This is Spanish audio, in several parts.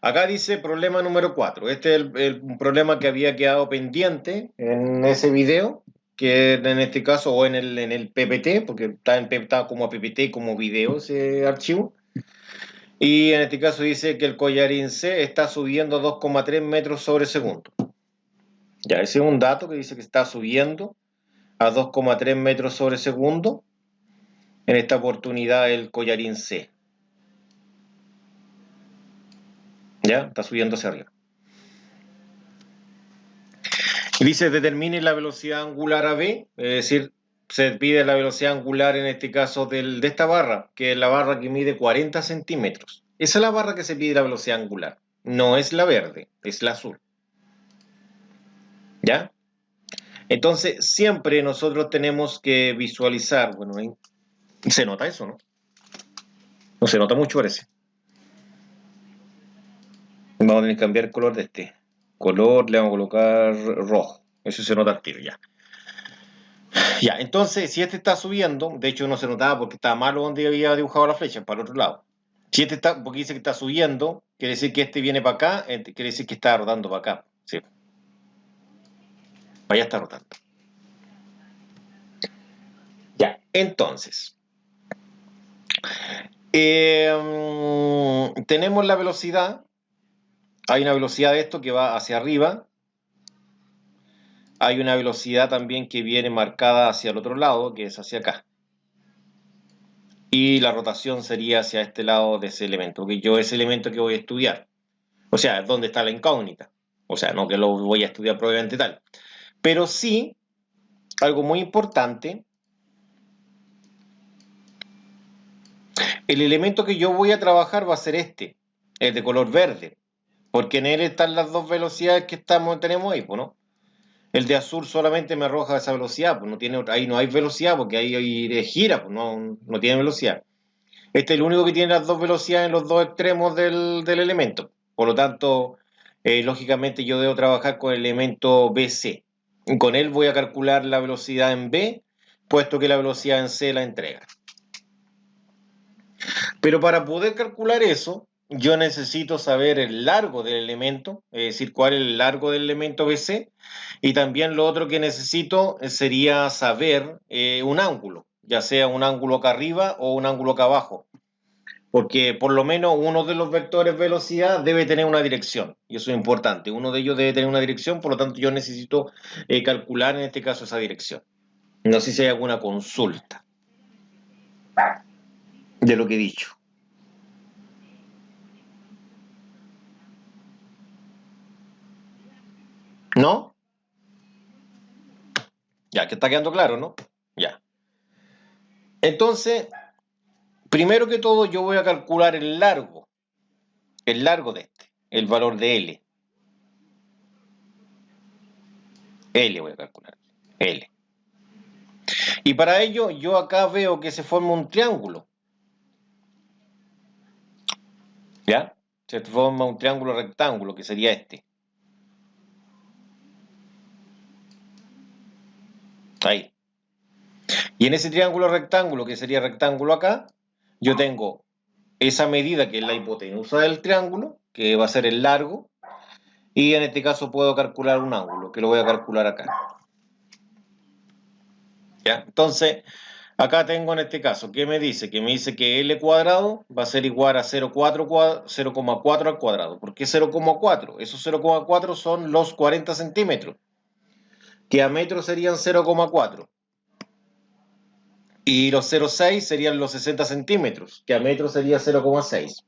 Acá dice problema número 4. Este es el problema que había quedado pendiente en ese video, que en este caso, o en el PPT, porque está como PPT, como video ese archivo. Y en este caso dice que el collarín C está subiendo 2,3 metros sobre segundo. Ya, ese es un dato que dice que está subiendo a 2,3 metros sobre segundo. En esta oportunidad el collarín C. Ya, está subiendo hacia arriba. Y dice determine la velocidad angular AB, es decir, se pide la velocidad angular en este caso de esta barra, que es la barra que mide 40 centímetros. Esa es la barra que se pide la velocidad angular. No es la verde, es la azul. ¿Ya? Entonces, siempre nosotros tenemos que visualizar, bueno, se nota eso, ¿no? No se nota mucho, parece. Vamos a tener que cambiar el color de este. Color, le vamos a colocar rojo. Eso se nota al tiro, ya. Ya, entonces, si este está subiendo, de hecho no se notaba porque estaba malo donde había dibujado la flecha, para el otro lado. Si este está, porque dice que está subiendo, quiere decir que este viene para acá, quiere decir que está rotando para acá. Sí. Vaya está rotando. Ya, entonces. Tenemos la velocidad. Hay una velocidad de esto que va hacia arriba. Hay una velocidad también que viene marcada hacia el otro lado, que es hacia acá. Y la rotación sería hacia este lado de ese elemento, porque yo ese elemento que voy a estudiar. O sea, ¿dónde está la incógnita? O sea, no que lo voy a estudiar probablemente tal. Pero sí, algo muy importante, el elemento que yo voy a trabajar va a ser este, el de color verde, porque en él están las dos velocidades que tenemos ahí, pues, ¿no? El de azul solamente me arroja esa velocidad, pues no tiene, ahí no hay velocidad, porque ahí gira, pues no tiene velocidad. Este es el único que tiene las dos velocidades en los dos extremos del elemento. Por lo tanto, lógicamente yo debo trabajar con el elemento BC. Con él voy a calcular la velocidad en B, puesto que la velocidad en C la entrega. Pero para poder calcular eso, yo necesito saber el largo del elemento, es decir, cuál es el largo del elemento BC, y también lo otro que necesito sería saber un ángulo, ya sea un ángulo acá arriba o un ángulo acá abajo, porque por lo menos uno de los vectores velocidad debe tener una dirección, y eso es importante, uno de ellos debe tener una dirección, por lo tanto yo necesito calcular en este caso esa dirección. No sé si hay alguna consulta de lo que he dicho. ¿No? Ya, que está quedando claro, ¿no? Ya. Entonces, primero que todo yo voy a calcular el largo de este, el valor de L. L voy a calcular, L. Y para ello yo acá veo que se forma un triángulo. ¿Ya? Se forma un triángulo rectángulo que sería este. Ahí. Y en ese triángulo rectángulo, que sería rectángulo acá, yo tengo esa medida que es la hipotenusa del triángulo, que va a ser el largo, y en este caso puedo calcular un ángulo, que lo voy a calcular acá. ¿Ya? Entonces, acá tengo en este caso, ¿qué me dice? Que me dice que L cuadrado va a ser igual a 0,4 al cuadrado. ¿Por qué 0,4? Esos 0,4 son los 40 centímetros, que a metro serían 0,4. Y los 0,6 serían los 60 centímetros, que a metro sería 0,6.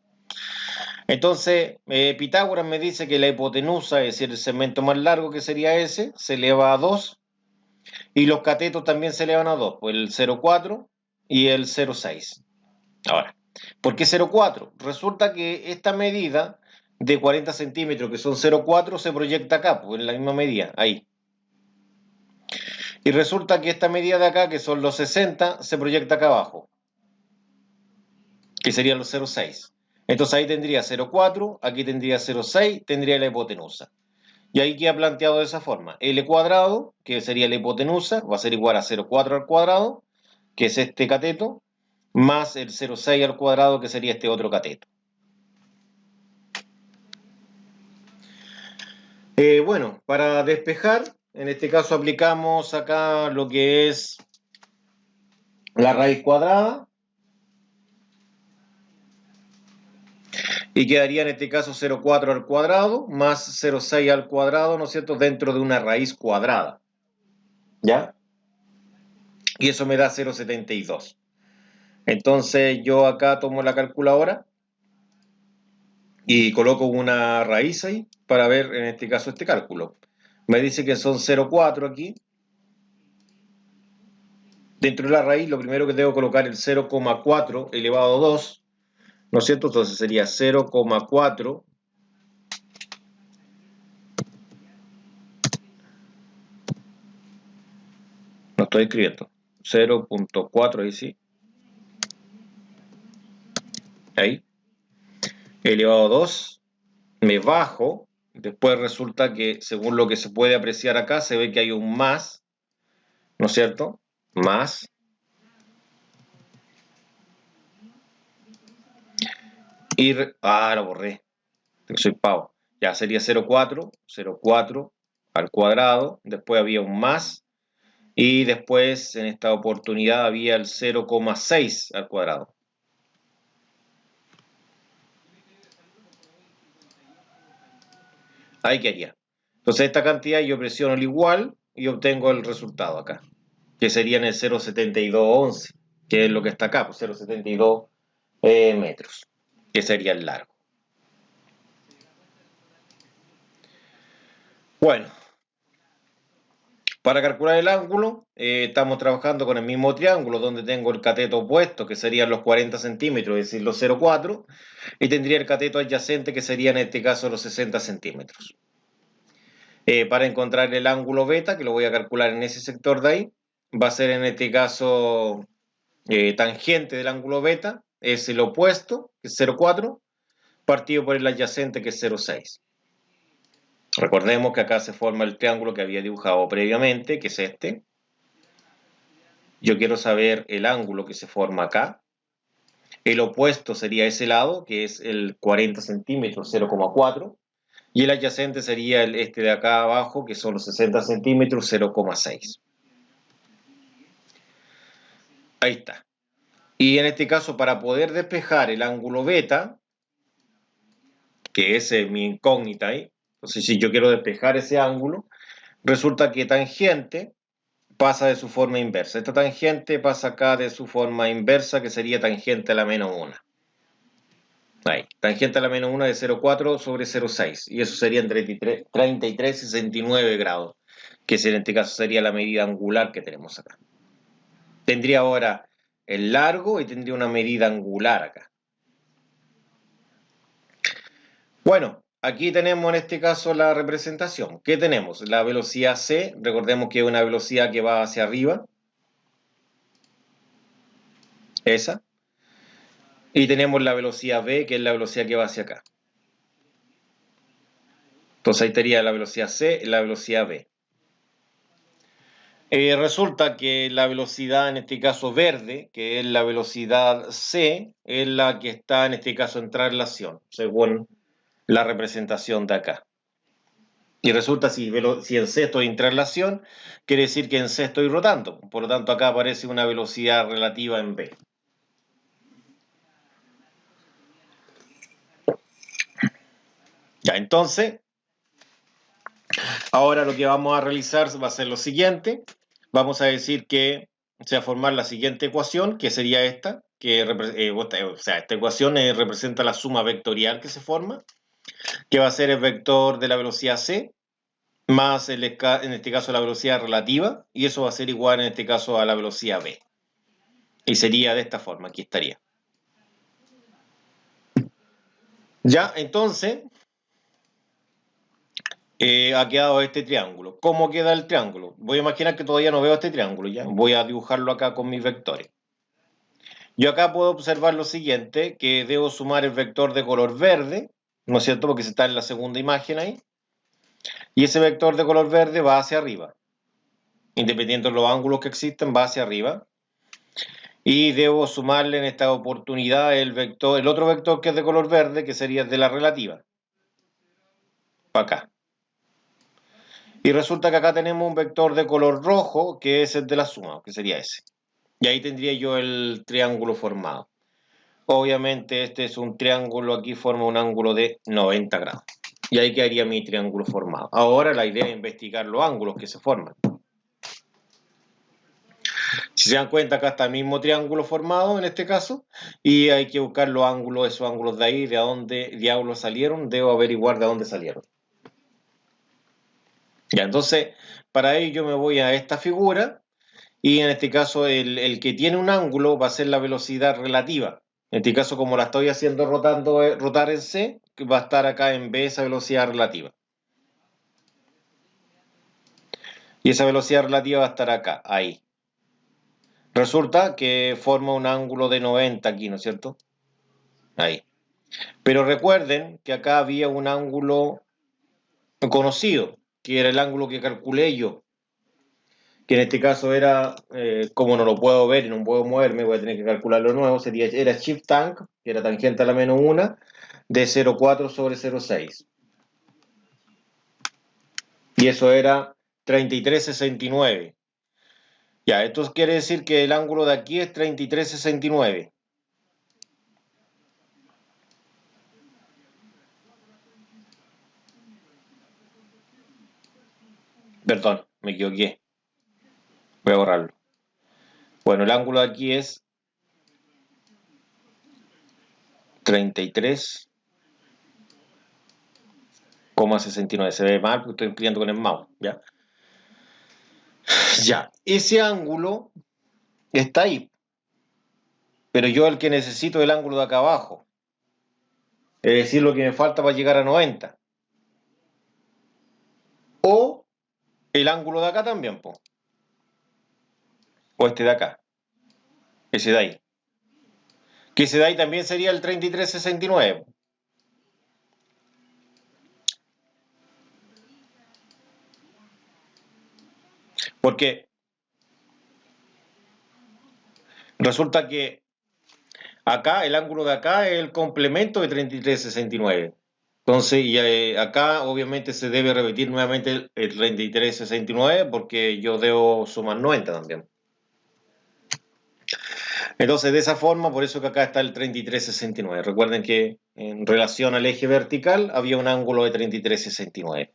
Entonces, Pitágoras me dice que la hipotenusa, es decir, el segmento más largo que sería ese, se eleva a 2, y los catetos también se elevan a 2, pues el 0,4 y el 0,6. Ahora, ¿por qué 0,4? Resulta que esta medida de 40 centímetros, que son 0,4, se proyecta acá, pues en la misma medida, ahí. Y resulta que esta medida de acá, que son los 60, se proyecta acá abajo, que serían los 0,6. Entonces ahí tendría 0,4, aquí tendría 0,6, tendría la hipotenusa. Y ahí queda planteado de esa forma. L cuadrado, que sería la hipotenusa, va a ser igual a 0,4 al cuadrado, que es este cateto, más el 0,6 al cuadrado, que sería este otro cateto. Bueno, para despejar, en este caso aplicamos acá lo que es la raíz cuadrada y quedaría en este caso 0,4 al cuadrado más 0,6 al cuadrado, ¿no es cierto?, dentro de una raíz cuadrada, ¿ya? Y eso me da 0,72. Entonces yo acá tomo la calculadora y coloco una raíz ahí para ver en este caso este cálculo. Me dice que son 0,4 aquí. Dentro de la raíz lo primero que debo colocar es el 0,4 elevado a 2, ¿no es cierto? Entonces sería 0,4. No estoy escribiendo. 0,4 ahí sí. Ahí. Elevado a 2. Me bajo. Después resulta que según lo que se puede apreciar acá, se ve que hay un más, ¿no es cierto? Más. Y lo borré. Soy pavo. Ya sería 0,4. 0,4 al cuadrado. Después había un más. Y después en esta oportunidad había el 0,6 al cuadrado. Ahí quedaría. Entonces esta cantidad yo presiono el igual y obtengo el resultado acá, que sería en el 0,7211, que es lo que está acá, pues 0,72 metros, que sería el largo. Bueno, para calcular el ángulo, estamos trabajando con el mismo triángulo, donde tengo el cateto opuesto, que serían los 40 centímetros, es decir, los 0,4, y tendría el cateto adyacente, que sería en este caso los 60 centímetros. Para encontrar el ángulo beta, que lo voy a calcular en ese sector de ahí, va a ser en este caso tangente del ángulo beta, es el opuesto, que es 0,4, partido por el adyacente, que es 0,6. Recordemos que acá se forma el triángulo que había dibujado previamente, que es este. Yo quiero saber el ángulo que se forma acá. El opuesto sería ese lado, que es el 40 centímetros, 0,4. Y el adyacente sería este de acá abajo, que son los 60 centímetros, 0,6. Ahí está. Y en este caso, para poder despejar el ángulo beta, que es mi incógnita ahí, entonces si yo quiero despejar ese ángulo, resulta que tangente pasa de su forma inversa. Esta tangente pasa acá de su forma inversa, que sería tangente a la menos 1. Ahí, tangente a la menos 1 de 0,4 sobre 0,6. Y eso sería entre 33 y 69 grados, que en este caso sería la medida angular que tenemos acá. Tendría ahora el largo y tendría una medida angular acá. Bueno, aquí tenemos en este caso la representación. ¿Qué tenemos? La velocidad c, recordemos que es una velocidad que va hacia arriba. Esa. Y tenemos la velocidad v, que es la velocidad que va hacia acá. Entonces ahí estaría la velocidad c y la velocidad v. Resulta que la velocidad, en este caso verde, que es la velocidad c, es la que está en este caso en traslación, según la representación de acá. Y resulta si en c estoy en traslación, quiere decir que en c estoy rotando. Por lo tanto, acá aparece una velocidad relativa en v. Ya, entonces, ahora lo que vamos a realizar va a ser lo siguiente. Vamos a decir que se va a formar la siguiente ecuación, que sería esta, que o sea, esta ecuación representa la suma vectorial que se forma, que va a ser el vector de la velocidad c, más en este caso la velocidad relativa, y eso va a ser igual en este caso a la velocidad v. Y sería de esta forma, aquí estaría. Ya, entonces, ha quedado este triángulo. ¿Cómo queda el triángulo? Voy a imaginar que todavía no veo este triángulo, ¿ya? Voy a dibujarlo acá con mis vectores. Yo acá puedo observar lo siguiente, que debo sumar el vector de color verde, ¿no es cierto? Porque se está en la segunda imagen ahí. Y ese vector de color verde va hacia arriba. Independiente de los ángulos que existen, va hacia arriba. Y debo sumarle en esta oportunidad el otro vector que es de color verde, que sería de la relativa. Para acá. Y resulta que acá tenemos un vector de color rojo, que es el de la suma, que sería ese. Y ahí tendría yo el triángulo formado. Obviamente este es un triángulo, aquí forma un ángulo de 90 grados. Y ahí quedaría mi triángulo formado. Ahora la idea es investigar los ángulos que se forman. Si se dan cuenta, acá está el mismo triángulo formado en este caso, y hay que buscar los ángulos, esos ángulos de ahí, de dónde diablos salieron, debo averiguar de dónde salieron. Ya, entonces, para ello yo me voy a esta figura, y en este caso el que tiene un ángulo va a ser la velocidad relativa. En este caso, como la estoy haciendo rotar en C, va a estar acá en B esa velocidad relativa. Y esa velocidad relativa va a estar acá, ahí. Resulta que forma un ángulo de 90 aquí, ¿no es cierto? Ahí. Pero recuerden que acá había un ángulo conocido, que era el ángulo que calculé yo, que en este caso era, como no lo puedo ver y no puedo moverme, voy a tener que calcularlo de nuevo, era shift tank, que era tangente a la menos 1, de 0,4 sobre 0,6. Y eso era 33,69. Ya, esto quiere decir que el ángulo de aquí es 33,69. Perdón, me equivoqué. Voy a borrarlo. Bueno, el ángulo de aquí es 33,69. Se ve mal porque estoy ampliando con el mouse, ¿ya? Ya, ese ángulo está ahí, pero yo el que necesito es el ángulo de acá abajo, es decir, lo que me falta para llegar a 90. O el ángulo de acá también, po. O este de acá, ese de ahí. Que ese de ahí también sería el 33,69. Porque resulta que acá, el ángulo de acá es el complemento de 33,69. Entonces, y acá obviamente se debe repetir nuevamente el 33,69 porque yo debo sumar 90 también. Entonces, de esa forma, por eso que acá está el 33,69. Recuerden que en relación al eje vertical había un ángulo de 33,69.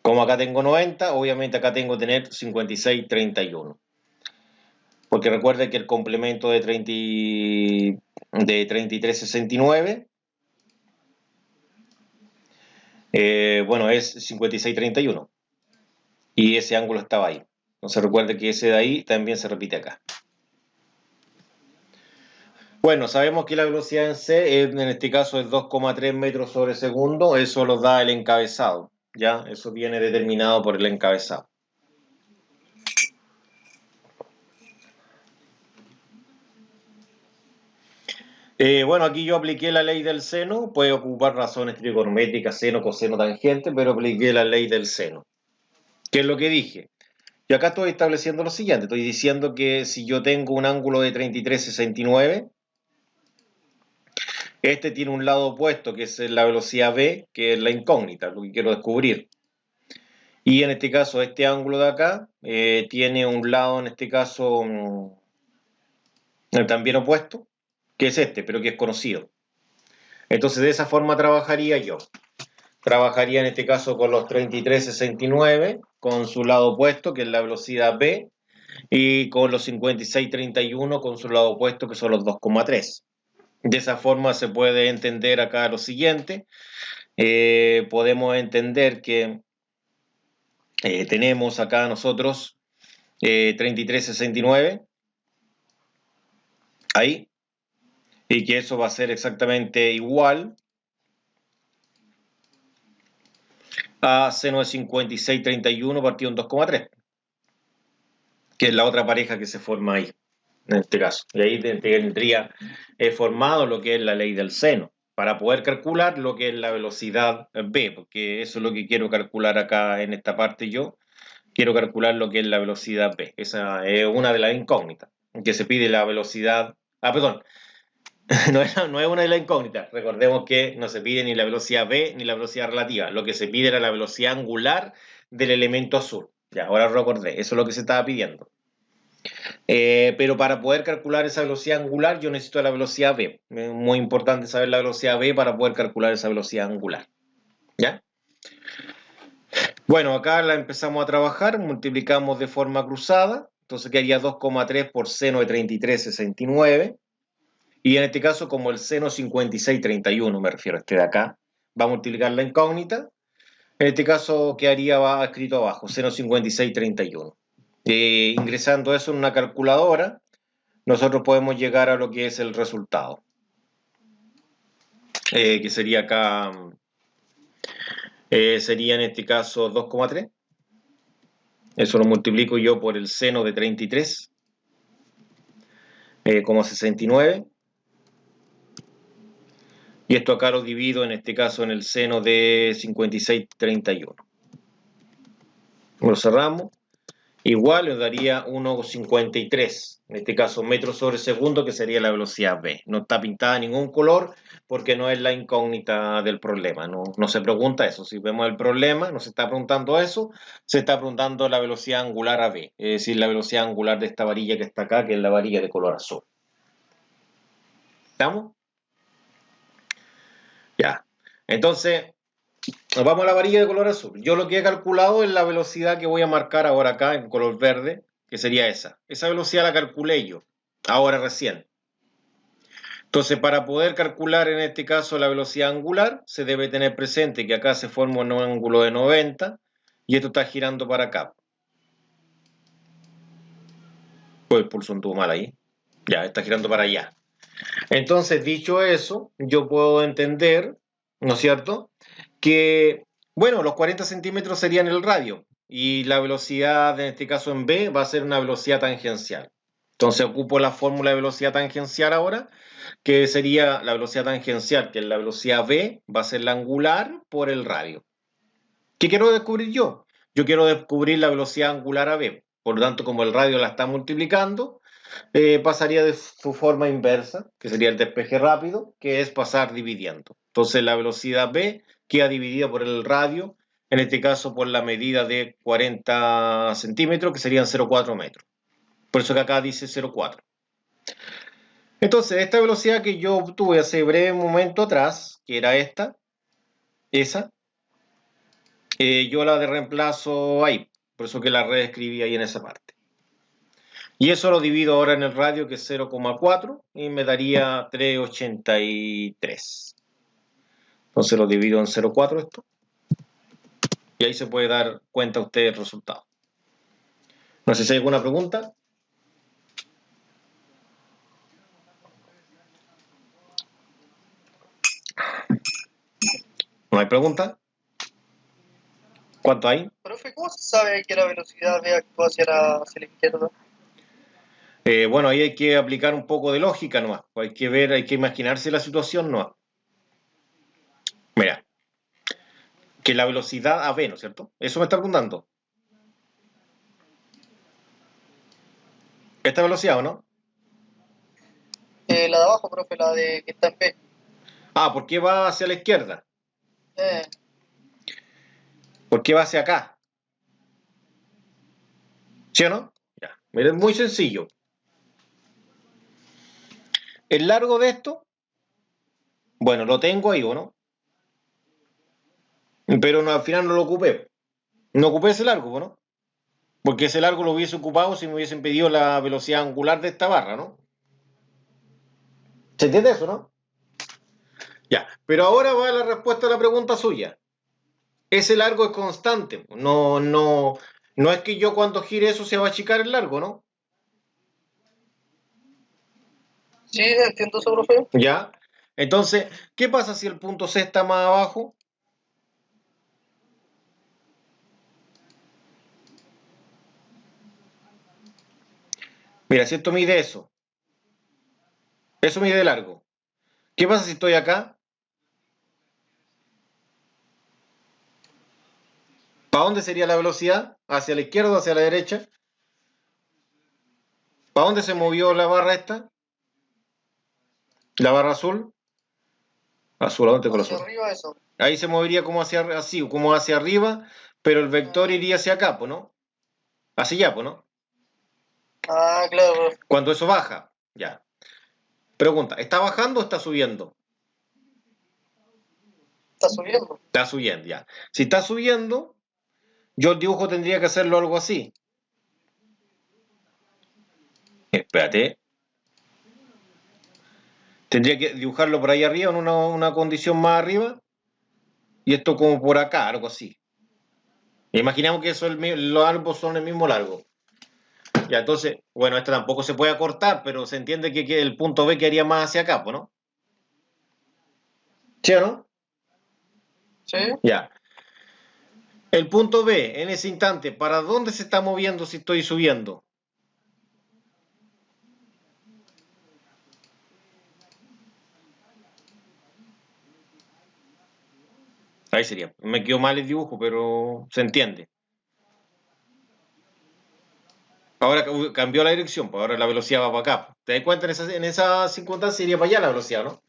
Como acá tengo 90, obviamente acá tengo que tener 56,31. Porque recuerden que el complemento de 33,69 bueno, es 56,31. Y ese ángulo estaba ahí. Entonces recuerde que ese de ahí también se repite acá. Bueno, sabemos que la velocidad en C en este caso es 2,3 metros sobre segundo. Eso lo da el encabezado. ¿Ya? Eso viene determinado por el encabezado. Bueno, aquí yo apliqué la ley del seno. Puede ocupar razones trigonométricas, seno, coseno, tangente, pero apliqué la ley del seno. ¿Qué es lo que dije? Y acá estoy estableciendo lo siguiente. Estoy diciendo que si yo tengo un ángulo de 33,69, este tiene un lado opuesto, que es la velocidad v, que es la incógnita, lo que quiero descubrir. Y en este caso, este ángulo de acá tiene un lado, en este caso, también opuesto, que es este, pero que es conocido. Entonces, de esa forma trabajaría yo. Trabajaría en este caso con los 33,69, con su lado opuesto, que es la velocidad v, y con los 56,31 con su lado opuesto, que son los 2,3. De esa forma se puede entender acá lo siguiente. Podemos entender que tenemos acá nosotros 33,69 ahí, y que eso va a ser exactamente igual a seno de 56,31 partido en 2,3, que es la otra pareja que se forma ahí, en este caso. Y ahí tendría formado lo que es la ley del seno, para poder calcular lo que es la velocidad v, porque eso es lo que quiero calcular acá en esta parte yo. Quiero calcular lo que es la velocidad v. Esa es una de las incógnitas, que se pide la velocidad... Ah, perdón. No es una de las incógnitas. Recordemos que no se pide ni la velocidad v ni la velocidad relativa. Lo que se pide era la velocidad angular del elemento azul. Ya, ahora recordé, eso es lo que se estaba pidiendo. Pero para poder calcular esa velocidad angular yo necesito la velocidad v. Es muy importante saber la velocidad v para poder calcular esa velocidad angular. ¿Ya? Bueno, acá la empezamos a trabajar, multiplicamos de forma cruzada, entonces quedaría 2,3 por seno de 33,69. Y en este caso, como el seno 56,31, me refiero a este de acá, va a multiplicar la incógnita. En este caso quedaría va escrito abajo, seno 56,31. Ingresando eso en una calculadora, nosotros podemos llegar a lo que es el resultado. Que sería acá, sería en este caso 2,3. Eso lo multiplico yo por el seno de 33,69. Y esto acá lo divido en este caso en el seno de 56,31. Lo cerramos. Igual nos daría 1,53, en este caso metros sobre segundo, que sería la velocidad v. No está pintada ningún color porque no es la incógnita del problema. No se pregunta eso. Si vemos el problema, no se está preguntando eso, se está preguntando la velocidad angular a v, es decir, la velocidad angular de esta varilla que está acá, que es la varilla de color azul. ¿Estamos? Ya. Entonces, vamos a la varilla de color azul. Yo lo que he calculado es la velocidad que voy a marcar ahora acá en color verde, que sería esa. Esa velocidad la calculé yo, ahora recién. Entonces, para poder calcular en este caso la velocidad angular, se debe tener presente que acá se forma un ángulo de 90 y esto está girando para acá. Pues el pulso anduvo mal ahí. Ya, está girando para allá. Entonces, dicho eso, yo puedo entender, ¿no es cierto?, que, bueno, los 40 centímetros serían el radio y la velocidad, en este caso en B, va a ser una velocidad tangencial. Entonces ocupo la fórmula de velocidad tangencial ahora, que sería la velocidad tangencial, que es la velocidad V, va a ser la angular por el radio. ¿Qué quiero descubrir yo? Yo quiero descubrir la velocidad angular a V. Por lo tanto, como el radio la está multiplicando, pasaría de su forma inversa, que sería el despeje rápido, que es pasar dividiendo. Entonces la velocidad v queda dividida por el radio, en este caso por la medida de 40 centímetros, que serían 0,4 metros. Por eso que acá dice 0,4. Entonces, esta velocidad que yo obtuve hace breve momento atrás, que era esa, yo la de reemplazo ahí. Por eso que la reescribí ahí en esa parte. Y eso lo divido ahora en el radio, que es 0,4, y me daría 3,83. Entonces lo divido en 0,4 esto. Y ahí se puede dar cuenta usted el resultado. No sé si hay alguna pregunta. ¿No hay pregunta? ¿Cuánto hay? Profe, ¿cómo se sabe que la velocidad v actúa hacia la izquierda? Bueno, ahí hay que aplicar un poco de lógica nomás. Hay que ver, hay que imaginarse la situación nomás. Mira, que la velocidad a v, ¿no es cierto? Eso me está preguntando. ¿Esta velocidad o no? La de abajo, profe, la de que está en P. Ah, ¿por qué va hacia la izquierda? Eh, ¿Por qué va hacia acá? ¿Sí o no? Ya. Mira, es muy sencillo. El largo de esto, bueno, lo tengo ahí, ¿o no? Pero no, al final no lo ocupé. No ocupé ese largo, ¿no? Porque ese largo lo hubiese ocupado si me hubiesen pedido la velocidad angular de esta barra, ¿no? ¿Se entiende eso, no? Ya, pero ahora va la respuesta a la pregunta suya. Ese largo es constante. No es que yo cuando gire eso se va a achicar el largo, ¿no? sí, entiendo eso, profe. Ya. Entonces, ¿qué pasa si el punto C está más abajo? Mira, si esto mide eso mide largo. ¿Qué pasa si estoy acá? ¿Para dónde sería la velocidad? ¿Hacia la izquierda o hacia la derecha? ¿Para dónde se movió la barra esta? La barra azul. Azul, ¿a dónde con Hacia azul? arriba eso. Ahí se movería como hacia, así, como hacia arriba, pero el vector iría hacia acá, pues, ¿no? Hacia allá, pues, ¿no? Ah, claro, profe. Cuando eso baja, ya. Pregunta, ¿está bajando o está subiendo? Está subiendo. Está subiendo, ya. Si está subiendo, yo el dibujo tendría que hacerlo algo así. Espérate. Tendría que dibujarlo por ahí arriba, en una condición más arriba. Y esto como por acá, algo así. Imaginamos que eso los árboles son el mismo largo. Ya, entonces, bueno, esto tampoco se puede acortar, pero se entiende que el punto B quedaría más hacia acá, ¿no? ¿Sí o no? Sí. Ya. El punto B, en ese instante, ¿para dónde se está moviendo si estoy subiendo? Ahí sería. Me quedó mal el dibujo, pero se entiende. Ahora cambió la dirección, pues ahora la velocidad va para acá. ¿Te das cuenta? En esa circunstancia iría para allá la velocidad, ¿no?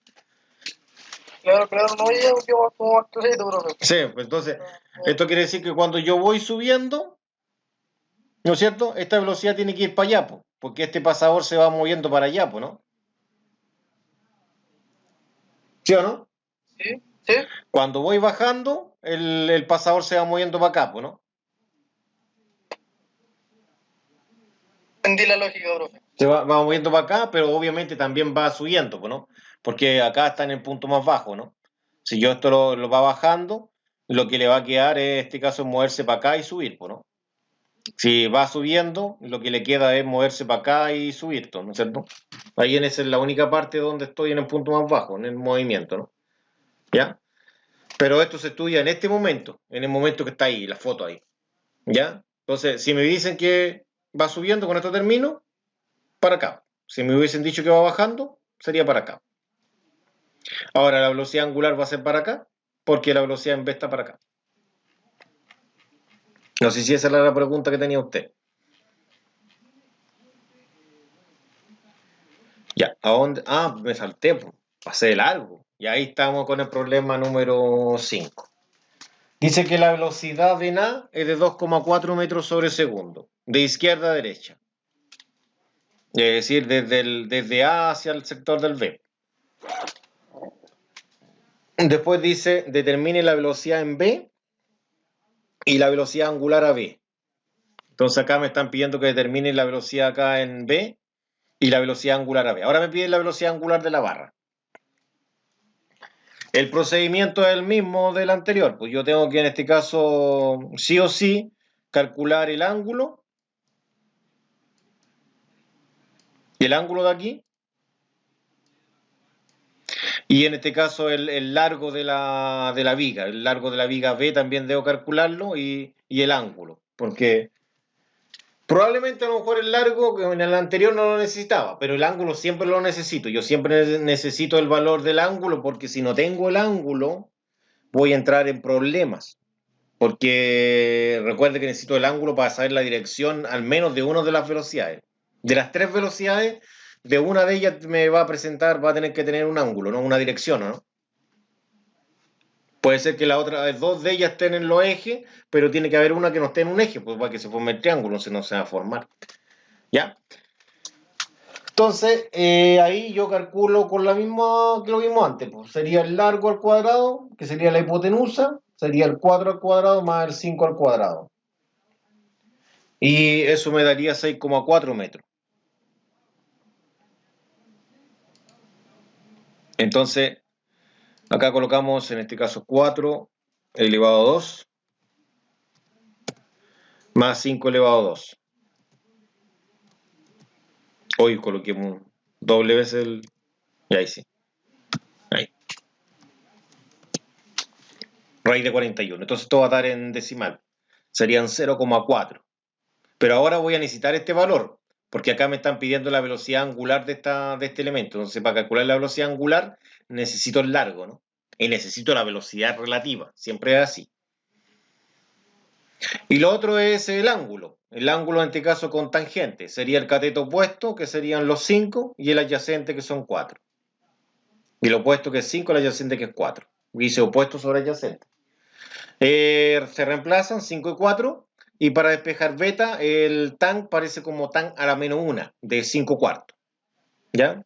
Claro, claro, no, ya quedó como más clarito, profe. Sí, pues entonces, esto quiere decir que cuando yo voy subiendo, ¿no es cierto? Esta velocidad tiene que ir para allá, pues, porque este pasador se va moviendo para allá, pues, ¿no? ¿Sí o no? Sí, sí. Cuando voy bajando, el pasador se va moviendo para acá, pues, ¿no? Entendí la lógica, profe. Se va moviendo para acá, pero obviamente también va subiendo, pues, ¿no? Porque acá está en el punto más bajo, ¿no? Si yo esto lo va bajando, lo que le va a quedar en este caso es moverse para acá y subir, pues, ¿no? Si va subiendo, lo que le queda es moverse para acá y subir, ¿no es cierto? Ahí en esa es la única parte donde estoy en el punto más bajo, en el movimiento, ¿no? ¿Ya? Pero esto se estudia en este momento, en el momento que está ahí, la foto ahí. ¿Ya? Entonces, si me dicen que va subiendo, con esto termino, para acá. Si me hubiesen dicho que va bajando, sería para acá. Ahora la velocidad angular va a ser para acá, porque la velocidad en V está para acá. No sé si esa era la pregunta que tenía usted. Ya, ¿a dónde? Ah, me salté, pues. Pasé de largo. Y ahí estamos con el problema número 5. Dice que la velocidad de A es de 2,4 metros sobre segundo, de izquierda a derecha. Es decir, desde A hacia el sector del B. Después dice, determine la velocidad en B y la velocidad angular a B. Entonces acá me están pidiendo que determine la velocidad acá en B y la velocidad angular a B. Ahora me piden la velocidad angular de la barra. El procedimiento es el mismo del anterior. Pues yo tengo que en este caso, sí o sí, calcular el ángulo. Y el ángulo de aquí. Y en este caso el largo de la viga. El largo de la viga B también debo calcularlo y el ángulo. Porque probablemente a lo mejor el largo, que en el anterior no lo necesitaba, pero el ángulo siempre lo necesito. Yo siempre necesito el valor del ángulo porque si no tengo el ángulo, voy a entrar en problemas. Porque recuerde que necesito el ángulo para saber la dirección al menos de una de las velocidades. De las tres velocidades, de una de ellas me va a presentar, va a tener que tener un ángulo, ¿no? Una dirección, ¿no? Puede ser que las otras dos de ellas estén en los ejes, pero tiene que haber una que no esté en un eje, pues para que se forme el triángulo, si no se va a formar. ¿Ya? Entonces, ahí yo calculo con la misma que lo vimos antes, pues sería el largo al cuadrado, que sería la hipotenusa, sería el 4 al cuadrado más el 5 al cuadrado. Y eso me daría 6,4 metros. Entonces, acá colocamos en este caso 4 elevado a 2 más 5 elevado a 2. Hoy coloquemos doble vez el... Y ahí sí. Ahí. Raíz de 41. Entonces esto va a dar en decimal. Serían 0,4. Pero ahora voy a necesitar este valor, porque acá me están pidiendo la velocidad angular de este elemento. Entonces, para calcular la velocidad angular, necesito el largo, ¿no? Y necesito la velocidad relativa. Siempre es así. Y lo otro es el ángulo. El ángulo en este caso con tangente. Sería el cateto opuesto, que serían los 5, y el adyacente, que son 4. Y lo opuesto que es 5, el adyacente que es 4. Dice opuesto sobre adyacente. Se reemplazan 5 y 4. Y para despejar beta, el tan parece como tan a la menos 1 de 5 cuartos. ¿Ya?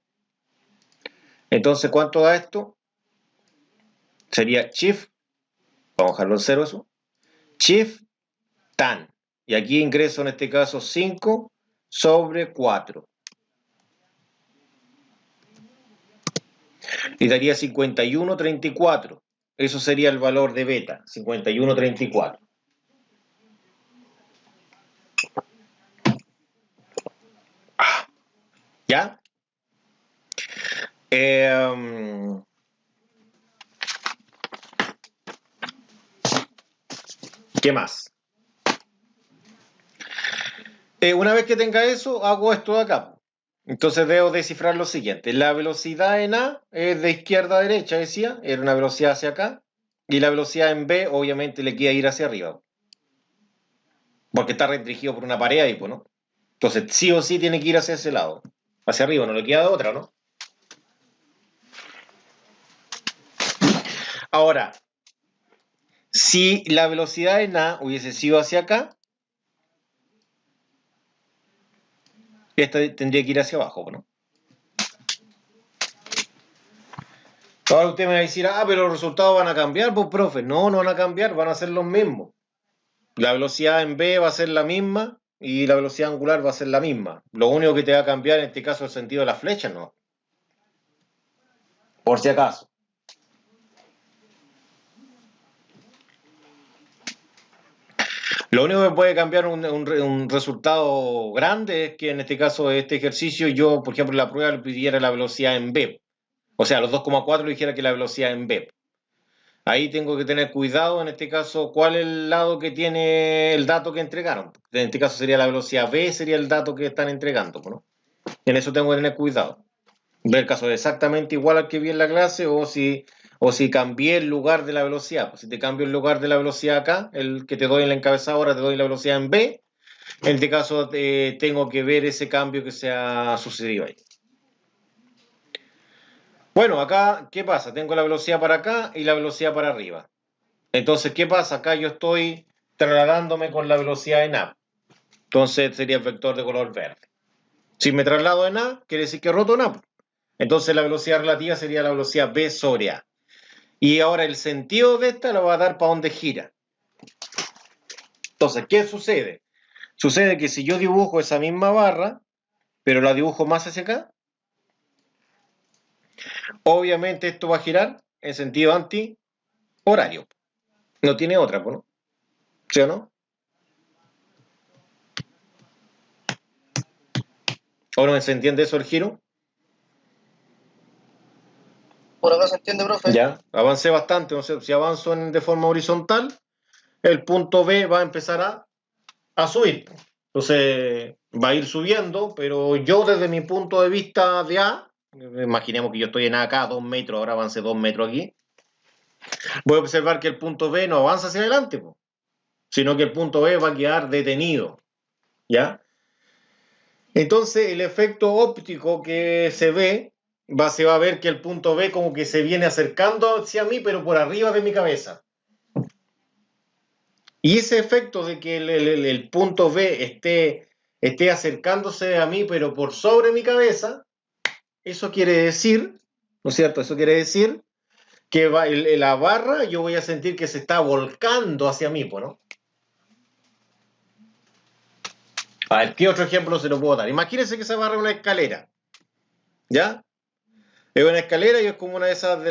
Entonces, ¿cuánto da esto? Sería shift, vamos a dejarlo en 0 eso, shift tan. Y aquí ingreso en este caso 5 sobre 4. Y daría 51,34. Eso sería el valor de beta, 51,34. ¿Ya? ¿Qué más? Una vez que tenga eso, hago esto de acá. Entonces debo descifrar lo siguiente. La velocidad en A es de izquierda a derecha, decía. Era una velocidad hacia acá. Y la velocidad en B, obviamente, le queda ir hacia arriba. Porque está restringido por una pared ahí, pues, ¿no? Entonces, sí o sí tiene que ir hacia ese lado. Hacia arriba, no le queda de otra, ¿no? Ahora, si la velocidad en A hubiese sido hacia acá, esta tendría que ir hacia abajo, ¿no? Ahora usted me va a decir, pero los resultados van a cambiar, pues, profe. No, no van a cambiar, van a ser los mismos. La velocidad en B va a ser la misma y la velocidad angular va a ser la misma. Lo único que te va a cambiar en este caso es el sentido de la flecha, ¿no? Por si acaso. Lo único que puede cambiar un resultado grande es que en este caso de este ejercicio yo, por ejemplo, en la prueba le pidiera la velocidad en B. O sea, los 2,4 le dijera que la velocidad en B. Ahí tengo que tener cuidado, en este caso, cuál es el lado que tiene el dato que entregaron. En este caso sería la velocidad B, sería el dato que están entregando, ¿no? En eso tengo que tener cuidado. Ver el caso es exactamente igual al que vi en la clase o si cambié el lugar de la velocidad. Pues si te cambio el lugar de la velocidad acá, el que te doy en la encabezada ahora te doy la velocidad en B, en este caso tengo que ver ese cambio que se ha sucedido ahí. Bueno, acá, ¿qué pasa? Tengo la velocidad para acá y la velocidad para arriba. Entonces, ¿qué pasa? Acá yo estoy trasladándome con la velocidad en A. Entonces sería el vector de color verde. Si me traslado en A, quiere decir que roto en A. Entonces la velocidad relativa sería la velocidad B sobre A. Y ahora el sentido de esta lo va a dar para donde gira. Entonces, ¿qué sucede? Sucede que si yo dibujo esa misma barra, pero la dibujo más hacia acá, obviamente esto va a girar en sentido anti-horario. No tiene otra, ¿no? ¿Sí o no? ¿O no se entiende eso el giro? Por acá se entiende, profe. Ya, avancé bastante. No sé, si avanzo de forma horizontal, el punto B va a empezar a subir. Entonces va a ir subiendo, pero yo desde mi punto de vista de A, imaginemos que yo estoy en A acá, 2 metros, ahora avance 2 metros aquí, voy a observar que el punto B no avanza hacia adelante, sino que el punto B va a quedar detenido. ¿Ya? Entonces el efecto óptico que se va a ver que el punto B como que se viene acercando hacia mí, pero por arriba de mi cabeza. Y ese efecto de que el punto B esté acercándose a mí, pero por sobre mi cabeza, eso quiere decir, ¿no es cierto? Eso quiere decir que la barra yo voy a sentir que se está volcando hacia mí, ¿no? A ver, ¿qué otro ejemplo se lo puedo dar? Imagínense que esa barra es una escalera, ¿ya? Es una escalera y es como una de esas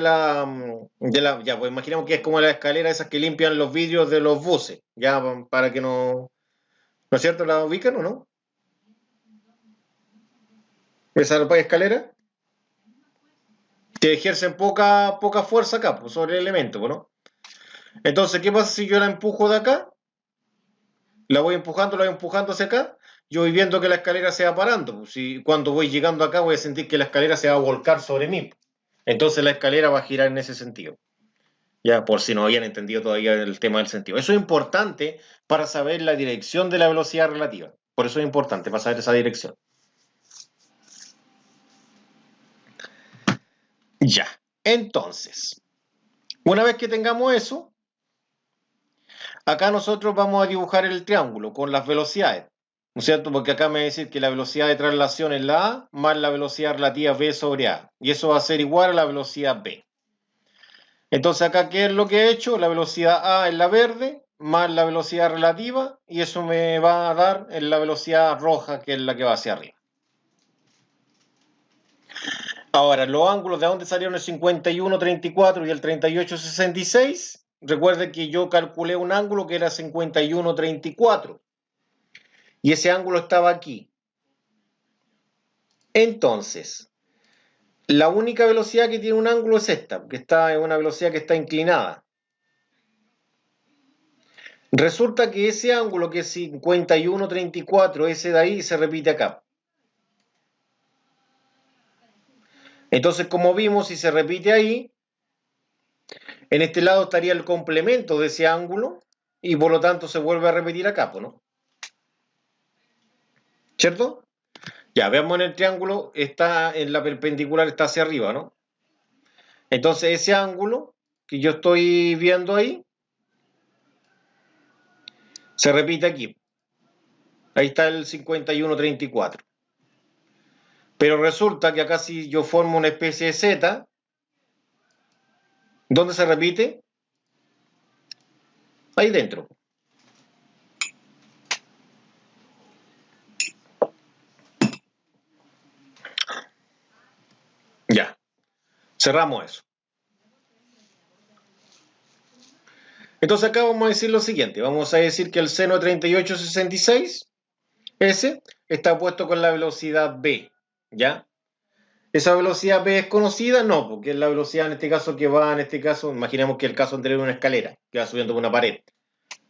ya, pues imaginemos que es como la escalera esas que limpian los vidrios de los buses, ya, para que ¿no es cierto? ¿La ubican o no? Esa escalera que ejercen poca fuerza acá, pues, sobre el elemento, ¿no? Entonces, ¿qué pasa si yo la empujo de acá? La voy empujando hacia acá, yo voy viendo que la escalera se va parando. Pues, si cuando voy llegando acá voy a sentir que la escalera se va a volcar sobre mí. Entonces la escalera va a girar en ese sentido. Ya, por si no habían entendido todavía el tema del sentido. Eso es importante para saber la dirección de la velocidad relativa. Por eso es importante, para saber esa dirección. Ya. Entonces, una vez que tengamos eso, acá nosotros vamos a dibujar el triángulo con las velocidades, ¿no es cierto? Porque acá me va a decir que la velocidad de traslación es la A más la velocidad relativa B sobre A. Y eso va a ser igual a la velocidad B. Entonces acá, ¿qué es lo que he hecho? La velocidad A es la verde más la velocidad relativa y eso me va a dar en la velocidad roja, que es la que va hacia arriba. Ahora, los ángulos de dónde salieron el 51,34 y el 38,66. Recuerden que yo calculé un ángulo que era 51,34 y ese ángulo estaba aquí. Entonces, la única velocidad que tiene un ángulo es esta, que está en una velocidad que está inclinada. Resulta que ese ángulo que es 51,34, ese de ahí se repite acá. Entonces, como vimos, si se repite ahí, en este lado estaría el complemento de ese ángulo y por lo tanto se vuelve a repetir acá, ¿no? ¿Cierto? Ya, veamos en el triángulo, está en la perpendicular, está hacia arriba, ¿no? Entonces ese ángulo que yo estoy viendo ahí, se repite aquí. Ahí está el 51,34. Pero resulta que acá si yo formo una especie de Z, ¿dónde se repite? Ahí dentro. Ya, cerramos eso. Entonces acá vamos a decir lo siguiente, vamos a decir que el seno de 38,66, ese, está puesto con la velocidad B, ¿ya? ¿Esa velocidad B es conocida? No, porque es la velocidad en este caso que va, en este caso, imaginemos que el caso anterior es una escalera, que va subiendo por una pared.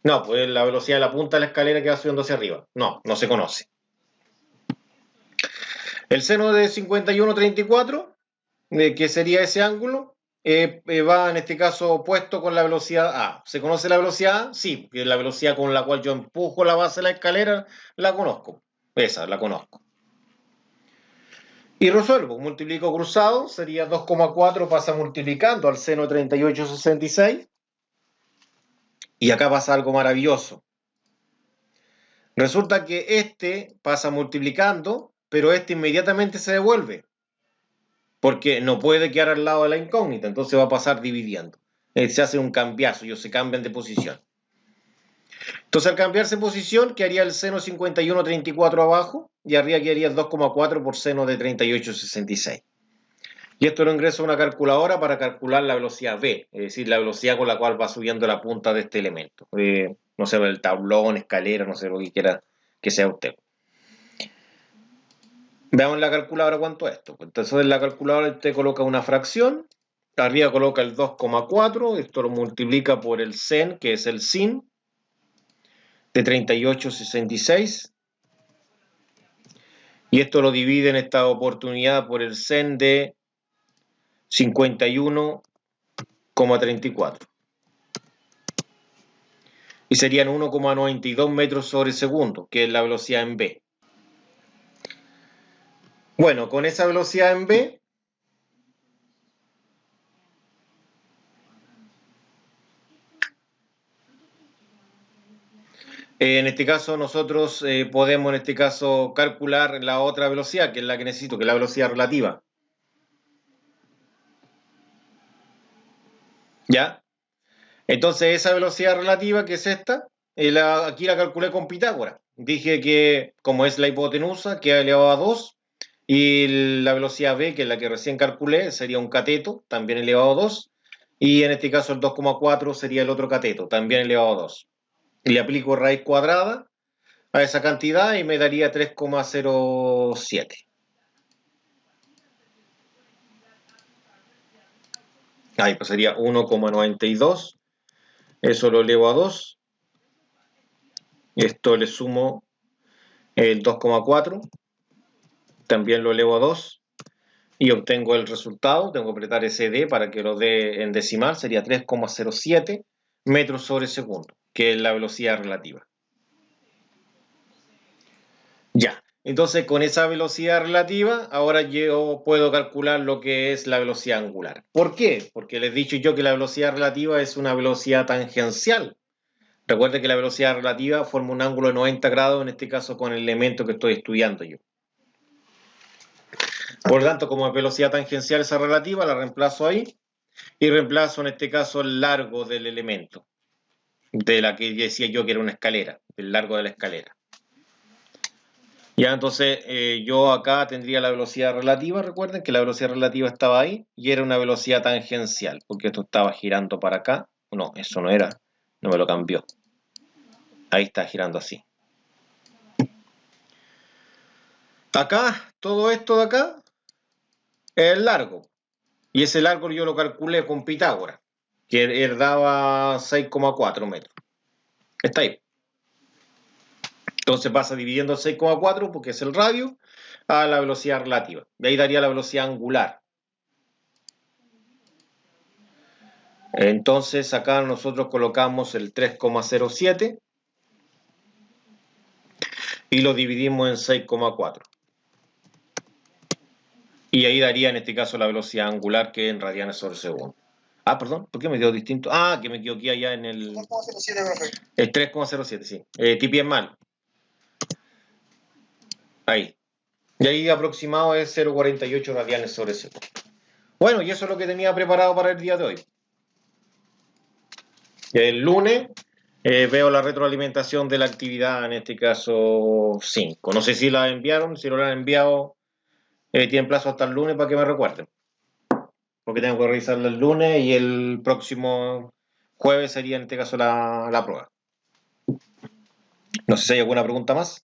No, pues es la velocidad de la punta de la escalera que va subiendo hacia arriba. No, no se conoce. El seno de 51,34, que sería ese ángulo, va en este caso opuesto con la velocidad A. ¿Se conoce la velocidad A? Sí, porque la velocidad con la cual yo empujo la base de la escalera la conozco. Esa, la conozco. Y resuelvo, multiplico cruzado, sería 2,4, pasa multiplicando al seno de 38,66. Y acá pasa algo maravilloso. Resulta que este pasa multiplicando, pero este inmediatamente se devuelve. Porque no puede quedar al lado de la incógnita, entonces va a pasar dividiendo. Se hace un cambiazo, ellos se cambian de posición. Entonces al cambiarse de posición, quedaría el seno 51,34 abajo y arriba quedaría el 2,4 por seno de 38,66. Y esto lo ingreso a una calculadora para calcular la velocidad V, es decir, la velocidad con la cual va subiendo la punta de este elemento. No sé, el tablón, escalera, no sé lo que quiera que sea usted. Veamos en la calculadora cuánto es esto. Entonces en la calculadora usted coloca una fracción, arriba coloca el 2,4, esto lo multiplica por el sen, que es el sin, de 38,66. Y esto lo divide en esta oportunidad por el sen de 51,34. Y serían 1,92 metros sobre segundo, que es la velocidad en B. Bueno, con esa velocidad en B, en este caso nosotros podemos en este caso calcular la otra velocidad, que es la que necesito, que es la velocidad relativa. ¿Ya? Entonces esa velocidad relativa, que es esta, aquí la calculé con Pitágoras. Dije que como es la hipotenusa, queda elevado a 2, y la velocidad v, que es la que recién calculé, sería un cateto, también elevado a 2, y en este caso el 2,4 sería el otro cateto, también elevado a 2. Le aplico raíz cuadrada a esa cantidad y me daría 3,07. Ahí pues sería 1,92. Eso lo elevo a 2. Esto le sumo el 2,4. También lo elevo a 2. Y obtengo el resultado. Tengo que apretar ese D para que lo dé en decimal. Sería 3,07 metros sobre segundo, que es la velocidad relativa. Ya. Entonces, con esa velocidad relativa, ahora yo puedo calcular lo que es la velocidad angular. ¿Por qué? Porque les he dicho yo que la velocidad relativa es una velocidad tangencial. Recuerde que la velocidad relativa forma un ángulo de 90 grados, en este caso con el elemento que estoy estudiando yo. Por lo tanto, como es velocidad tangencial esa relativa, la reemplazo ahí y reemplazo en este caso el largo del elemento, de la que decía yo que era una escalera, el largo de la escalera. Ya, entonces yo acá tendría la velocidad relativa, recuerden que la velocidad relativa estaba ahí y era una velocidad tangencial, porque esto estaba girando para acá. No, eso no era, no me lo cambió. Ahí está girando así. Acá, todo esto de acá es el largo. Y ese largo yo lo calculé con Pitágoras, que daba 6,4 metros. Está ahí. Entonces pasa dividiendo el 6,4 porque es el radio a la velocidad relativa. De ahí daría la velocidad angular. Entonces acá nosotros colocamos el 3,07 y lo dividimos en 6,4. Y ahí daría en este caso la velocidad angular que es en radianes sobre segundo. Ah, perdón, ¿por qué me dio distinto? Ah, que me equivoqué allá en el... 3,07, profe. El 3,07, sí. Tipi es mal. Ahí. Y ahí aproximado es 0,48 radianes sobre segundo. Bueno, y eso es lo que tenía preparado para el día de hoy. El lunes veo la retroalimentación de la actividad, en este caso 5. No sé si la enviaron, si no la han enviado, tienen plazo hasta el lunes para que me recuerden. Porque tengo que revisarla el lunes y el próximo jueves sería en este caso la prueba. No sé si hay alguna pregunta más.